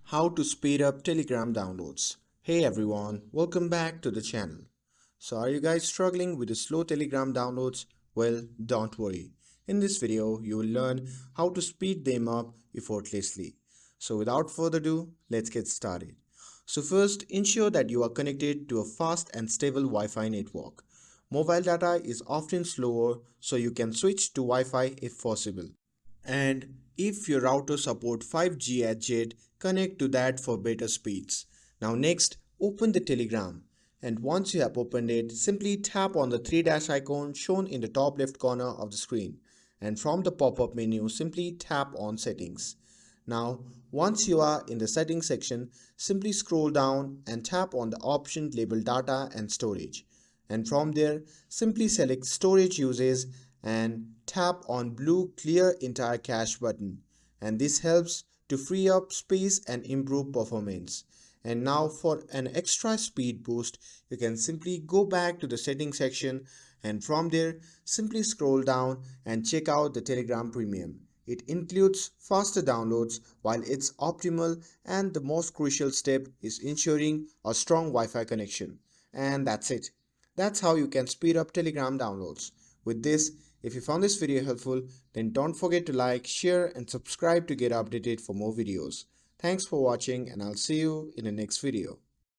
How to speed up Telegram downloads. Hey everyone, welcome back to the channel. So are you guys struggling with the slow Telegram downloads? Well, don't worry. In this video, you will learn how to speed them up effortlessly. So without further ado, let's get started. So first, ensure that you are connected to a fast and stable Wi-Fi network. Mobile data is often slower, so you can switch to Wi-Fi if possible. And if your router supports 5G at JET, connect to that for better speeds. Now next, open the Telegram. And once you have opened it, simply tap on the three dash icon shown in the top left corner of the screen. And from the pop-up menu, simply tap on Settings. Now, once you are in the Settings section, simply scroll down and tap on the option labeled Data and Storage. And from there, simply select Storage Uses and tap on blue Clear Entire Cache button. And this helps to free up space and improve performance. And now for an extra speed boost, you can simply go back to the settings section and from there simply scroll down and check out the Telegram Premium. It includes faster downloads while it's optimal, and the most crucial step is ensuring a strong Wi-Fi connection. And that's it. That's how you can speed up Telegram downloads. With this, if you found this video helpful, then don't forget to like, share and subscribe to get updated for more videos. Thanks for watching and I'll see you in the next video.